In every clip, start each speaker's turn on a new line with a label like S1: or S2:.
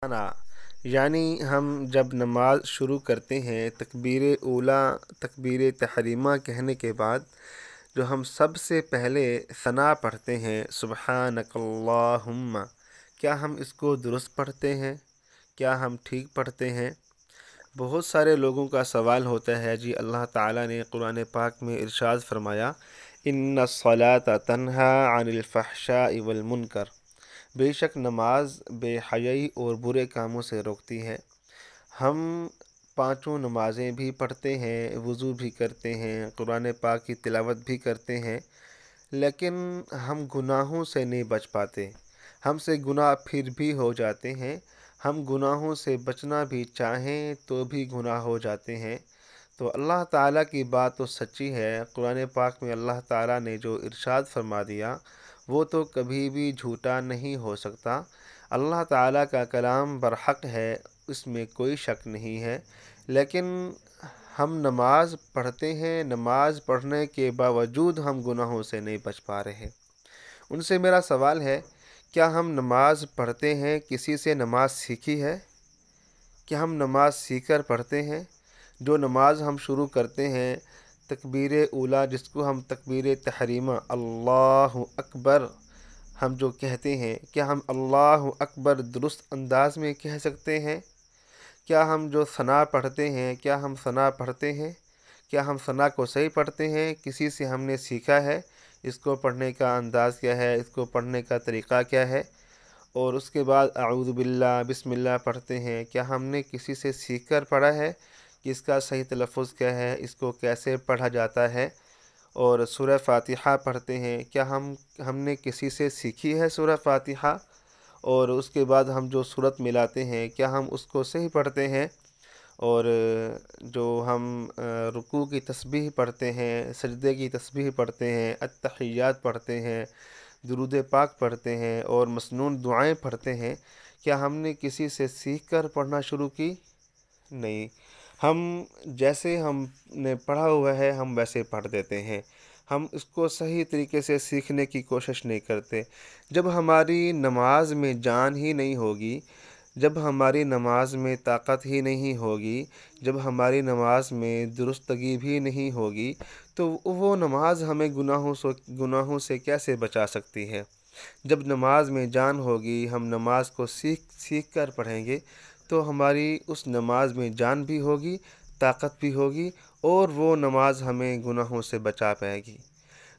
S1: نا یعنی ہم جب نماز شروع کرتے ہیں تکبیر اولیٰ تکبیر تحریمہ کہنے کے بعد جو ہم سب سے پہلے ثنا پڑھتے ہیں سبحانک اللہم، کیا ہم اس کو درست پڑھتے ہیں؟ کیا ہم ٹھیک پڑھتے ہیں؟ بہت سارے لوگوں کا سوال ہوتا ہے جی اللہ تعالیٰ نے قرآن پاک میں ارشاد فرمایا ان الصلاۃ تنہی عن الفحشاء والمنکر، بے شک نماز بے حیائی اور برے کاموں سے روکتی ہے۔ ہم پانچوں نمازیں بھی پڑھتے ہیں، وضو بھی کرتے ہیں، قرآن پاک کی تلاوت بھی کرتے ہیں، لیکن ہم گناہوں سے نہیں بچ پاتے۔ ہم سے گناہ پھر بھی ہو جاتے ہیں، ہم گناہوں سے بچنا بھی چاہیں تو بھی گناہ ہو جاتے ہیں۔ تو اللہ تعالیٰ کی بات تو سچی ہے، قرآن پاک میں اللہ تعالیٰ نے جو ارشاد فرما دیا وہ تو کبھی بھی جھوٹا نہیں ہو سکتا۔ اللہ تعالیٰ کا کلام برحق ہے، اس میں کوئی شک نہیں ہے، لیکن ہم نماز پڑھتے ہیں، نماز پڑھنے کے باوجود ہم گناہوں سے نہیں بچ پا رہے۔ ان سے میرا سوال ہے، کیا ہم نماز پڑھتے ہیں کسی سے نماز سیکھی ہے؟ کیا ہم نماز سیکھ کر پڑھتے ہیں؟ جو نماز ہم شروع کرتے ہیں تکبیر اولیٰ، جس کو ہم تکبیر تحریمہ اللہ اکبر ہم جو کہتے ہیں، کیا ہم اللہ اکبر درست انداز میں کہہ سکتے ہیں؟ کیا ہم جو ثنا پڑھتے ہیں، کیا ہم ثنا پڑھتے ہیں؟ کیا ہم ثنا کو صحیح پڑھتے ہیں؟ کسی سے ہم نے سیکھا ہے اس کو پڑھنے کا انداز کیا ہے، اس کو پڑھنے کا طریقہ کیا ہے، اور اس کے بعد اعوذ باللہ بسم اللہ پڑھتے ہیں، کیا ہم نے کسی سے سیکھ کر پڑھا ہے کہ اس کا صحیح تلفظ کیا ہے، اس کو کیسے پڑھا جاتا ہے؟ اور سورہ فاتحہ پڑھتے ہیں، کیا ہم نے کسی سے سیکھی ہے سورہ فاتحہ؟ اور اس کے بعد ہم جو سورت ملاتے ہیں کیا ہم اس کو صحیح پڑھتے ہیں؟ اور جو ہم رکوع کی تسبیح پڑھتے ہیں، سجدے کی تسبیح پڑھتے ہیں، التحیات پڑھتے ہیں، درود پاک پڑھتے ہیں اور مسنون دعائیں پڑھتے ہیں، کیا ہم نے کسی سے سیکھ کر پڑھنا شروع کی؟ نہیں، ہم جیسے ہم نے پڑھا ہوا ہے ہم ویسے پڑھ دیتے ہیں، ہم اس کو صحیح طریقے سے سیکھنے کی کوشش نہیں کرتے۔ جب ہماری نماز میں جان ہی نہیں ہوگی، جب ہماری نماز میں طاقت ہی نہیں ہوگی، جب ہماری نماز میں درستگی بھی نہیں ہوگی، تو وہ نماز ہمیں گناہوں سے کیسے بچا سکتی ہے؟ جب نماز میں جان ہوگی، ہم نماز کو سیکھ کر پڑھیں گے تو ہماری اس نماز میں جان بھی ہوگی، طاقت بھی ہوگی، اور وہ نماز ہمیں گناہوں سے بچا پائے گی۔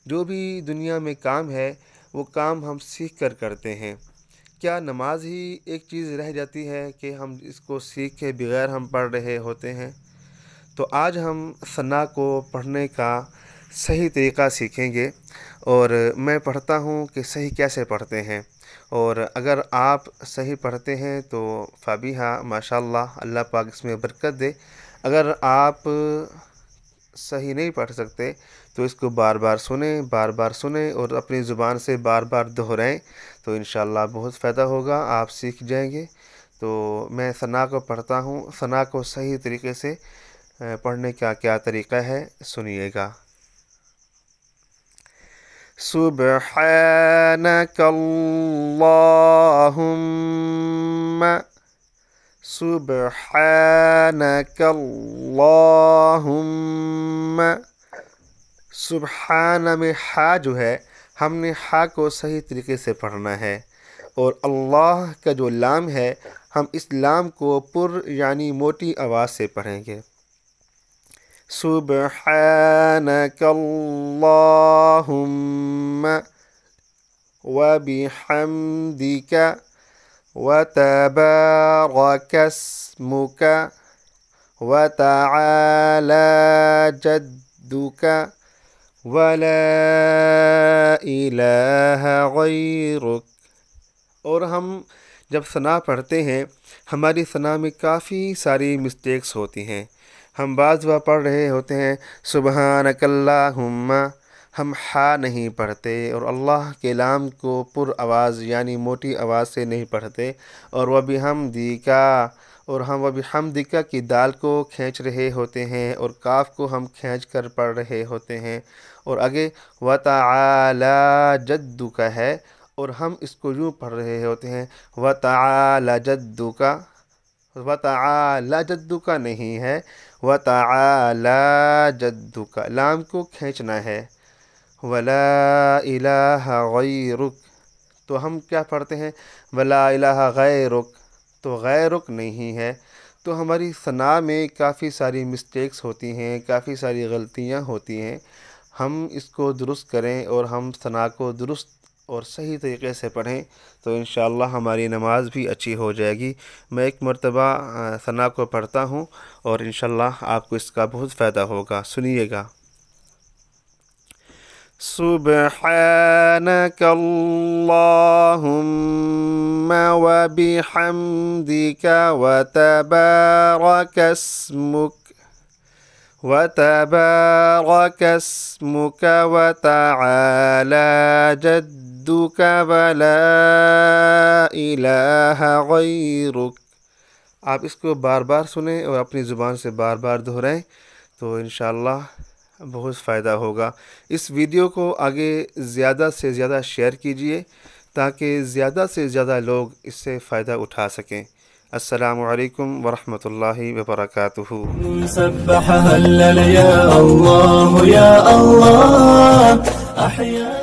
S1: جو بھی دنیا میں کام ہے وہ کام ہم سیکھ کر کرتے ہیں۔ کیا نماز ہی ایک چیز رہ جاتی ہے کہ ہم اس کو سیکھ کے بغیر ہم پڑھ رہے ہوتے ہیں؟ تو آج ہم ثنا کو پڑھنے کا صحیح طریقہ سیکھیں گے، اور میں پڑھتا ہوں کہ صحیح کیسے پڑھتے ہیں، اور اگر آپ صحیح پڑھتے ہیں تو فبیہا ماشاء اللہ، اللہ پاک اس میں برکت دے۔ اگر آپ صحیح نہیں پڑھ سکتے تو اس کو بار بار سنیں اور اپنی زبان سے بار بار دہرائیں، تو انشاءاللہ بہت فائدہ ہوگا، آپ سیکھ جائیں گے۔ تو میں ثنا کو پڑھتا ہوں، ثنا کو صحیح طریقے سے پڑھنے کا کیا طریقہ ہے سنیے گا۔ سبحانک اللہم، سبحانک اللہم۔ سبحان میں ہا جو ہے، ہم نے ہا کو صحیح طریقے سے پڑھنا ہے، اور اللہ کا جو لام ہے ہم اس لام کو پر یعنی موٹی آواز سے پڑھیں گے۔ سبحانک اللہم وبحمدک وتبارک اسمک وتعالی جدک ولا الہ غیرک۔ اور ہم جب ثنا پڑھتے ہیں ہماری ثنا میں کافی ساری مسٹیکس ہوتی ہیں، ہم بعض دفعہ پڑھ رہے ہوتے ہیں سبحانک اللہم، ہم ہا نہیں پڑھتے اور اللہ کے لام کو پر آواز یعنی موٹی آواز سے نہیں پڑھتے، اور وبحمدک، اور ہم وبحمدک کی دال کو کھینچ رہے ہوتے ہیں اور کاف کو ہم کھینچ کر پڑھ رہے ہوتے ہیں، اور آگے وتعالی جدک ہے، اور ہم اس کو یوں پڑھ رہے ہوتے ہیں وَتَعَالَ جَدُّكَ، وَتَعَالَ جَدُّكَ نہیں ہے، وَتَعَالَى جَدُّكَ، لام کو کھینچنا ہے، وَلَا إِلَٰهَ غَيْرُكَ، تو ہم کیا پڑھتے ہیں وَلَا إِلَٰهَ غَيْرُكَ، تو غیرک نہیں ہے۔ تو ہماری ثنا میں کافی ساری مسٹیکس ہوتی ہیں، کافی ساری غلطیاں ہوتی ہیں، ہم اس کو درست کریں اور ہم ثنا کو درست اور صحیح طریقے سے پڑھیں تو انشاءاللہ ہماری نماز بھی اچھی ہو جائے گی۔ میں ایک مرتبہ ثنا کو پڑھتا ہوں اور انشاءاللہ آپ کو اس کا بہت فائدہ ہوگا، سنیے گا۔ سبحانك اللهم وبحمدك وتبارك اسمك وتعالى جدك ولا إله غيرك۔ آپ اس کو بار بار سنیں اور اپنی زبان سے بار بار دہرائیں تو انشاءاللہ بہت فائدہ ہوگا۔ اس ویڈیو کو آگے زیادہ سے زیادہ شیئر کیجئے تاکہ زیادہ سے زیادہ لوگ اس سے فائدہ اٹھا سکیں۔ السلام علیکم ورحمۃ اللہ وبرکاتہ۔
S2: سبح هلل يا الله يا الله أحيا